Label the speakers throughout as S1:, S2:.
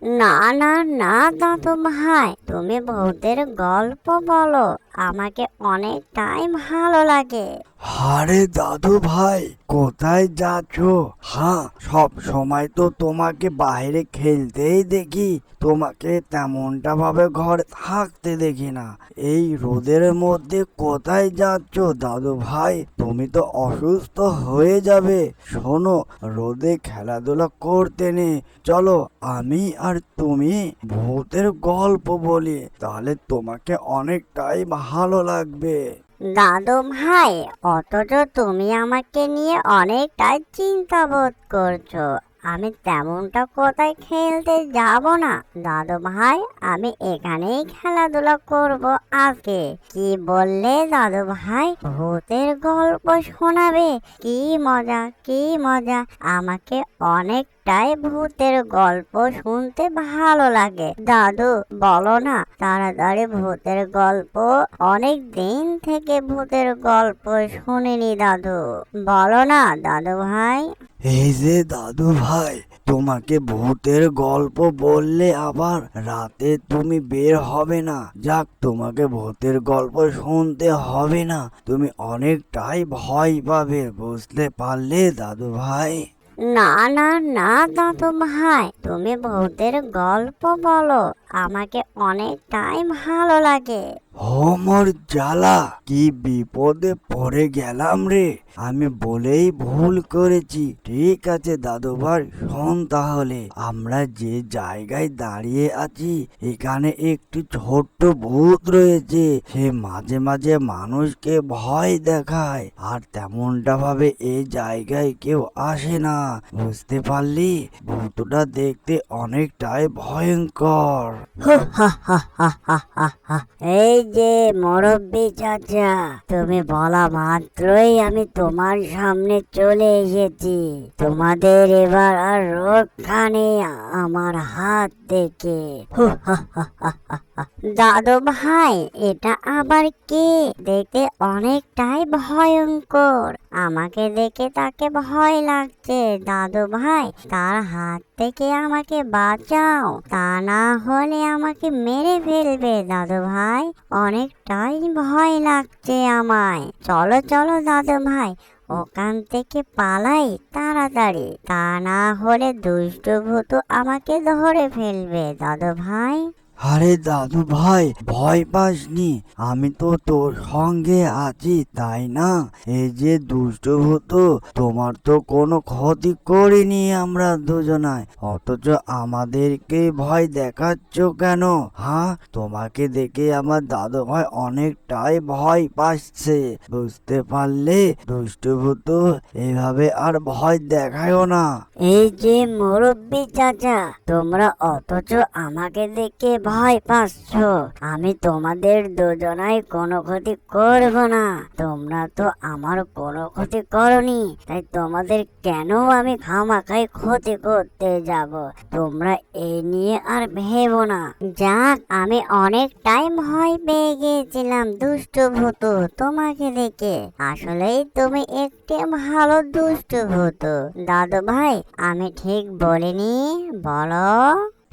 S1: না না না দাদু ভাই, তুমি ভূতের গল্প বলো, আমাকে অনেকটাই ভালো লাগে।
S2: আরে দাদু ভাই, কোথায় যাচ্ছ? হ্যাঁ, সব সময় তো তোমাকে বাইরে খেলতেই দেখি, তোমাকে তেমনটা ভাবে ঘরে থাকতে দেখি না। এই রোদের মধ্যে কোথায় যাচ্ছ দাদু ভাই? তুমি তো অসুস্থ হয়ে যাবে। শোনো, রোদে খেলাধুলা করতে নেই। চলো, আমি আর তুমি ভূতের গল্প বলি, তাহলে তোমাকে অনেকটাই ভালো লাগবে।
S1: দাদু ভাই, অথচ তুমি আমাকে নিয়ে অনেকটাই চিন্তা বোধ করছো। আমি তেমনটা কোথায় খেলতে যাব না দাদু ভাই, আমি এখানেই খেলাধুলা করব আজকে। কি বললে দাদু ভাই, ভূতের গল্প শোনাবে? কি মজা, কি মজা! আমাকে অনেকটাই ভূতের গল্প শুনতে ভালো লাগে। দাদু বলো না তাড়াতাড়ি ভূতের গল্প, অনেক দিন থেকে ভূতের গল্প শুনিনি দাদু, বলো না দাদু ভাই।
S2: এই যে দাদু ভাই, তোমাকে ভূতের গল্প বললে আবার রাতে তুমি বের হবে না। যাক, তোমাকে ভূতের গল্প শুনতে হবে না, তুমি অনেকটাই ভয় পাবে, বুঝতে পারলে দাদু ভাই?
S1: না না না দাদু ভাই, তুমি ভূতের গল্প বলো, আমাকে অনেকটাই ভালো লাগে।
S2: হোমর জ্বালা, কি বিপদে পড়ে গেলাম রে! আমি বলেই ভুল করেছি। ঠিক আছে দাদু ভাই, শোন তাহলে। আমরা যে জায়গায় দাঁড়িয়ে আছি, এখানে একটি ছোট্ট ভূত রয়েছে। সে মাঝে মাঝে মানুষকে ভয় দেখায়, আর তেমনটা ভাবে এই জায়গায় কেউ আসে না, বুঝতে পারলি? ভূতটা দেখতে অনেকটাই ভয়ঙ্কর।
S1: এই যে মুরব্বি চাচা, তুমি বলা মাত্রই আমি তোমার সামনে চলে এসেছি। তোমাদের এবার আর রক্ষা নেই আমার হাত থেকে। দাদু ভাই, এটা আবার কে? দেখতে অনেকটাই ভয়ঙ্কর, আমাকে দেখে তাকে ভয় লাগছে। দাদু ভাই, তার হাত থেকে আমাকে বাঁচাও, তা না হলে আমাকে মেরে ফেলবে। দাদু ভাই, অনেকটাই ভয় লাগছে আমায়। চলো চলো দাদু ভাই, ওখান থেকে পালাই তাড়াতাড়ি, তা না হলে দুষ্ট ভূত আমাকে ধরে ফেলবে। দাদু ভাই।
S2: আরে দাদু ভাই, ভয় পাসনি, আমি তো তোর সঙ্গে আছি, তাই না? এই যে দুষ্ট ভূত, তোমার তো কোনো ক্ষতি করিনি আমরা দুজনায়, অথচ আমাদেরকে ভয় দেখাচ্ছ কেন? হ্যাঁ, তোমাকে দেখে আমার দাদু ভাই অনেকটাই ভয় পাচ্ছে, বুঝতে পারলে? দুষ্ট ভূত, এভাবে আর ভয় দেখায়ও না।
S1: এই যে মুরব্বি চাচা, তোমরা অথচ আমাকে দেখে ভয় পাচ্ছ। আমি তোমাদের দুজনাই কোনো ক্ষতি করব না। তোমরা তো আমার কোনো ক্ষতি করনি, তাই তোমাদের কেন আমি খামাখাই ক্ষতি করতে যাব? তোমরা এই নিয়ে আর ভেবো না। যাক, আমি অনেকটাই ভয় পেয়ে গিয়েছিলাম দুষ্ট ভূত তোমাকে দেখে। আসলেই তুমি একটি ভালো দুষ্ট ভূত। দাদু ভাই, আমি ঠিক বলিনি, বলো?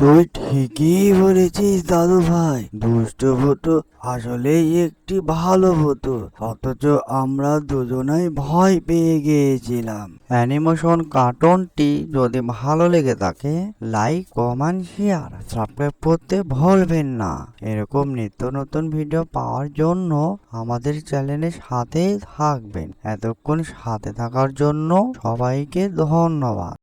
S2: তুই ঠিকই বলেছিস দাদু ভাই, দুষ্ট ভূত আসলেই একটি ভালো ভূত, অথচ আমরা দুজনাই ভয় পেয়ে গিয়েছিলাম। অ্যানিমেশন কার্টুনটি যদি ভালো লেগে থাকে, লাইক, কমেন্ট, শেয়ার, সাবস্ক্রাইব করতে ভুলবেন না। এরকম নিত্য নতুন ভিডিও পাওয়ার জন্য আমাদের চ্যানেলের সাথেই থাকবেন। এতক্ষণ সাথে থাকার জন্য সবাইকে ধন্যবাদ।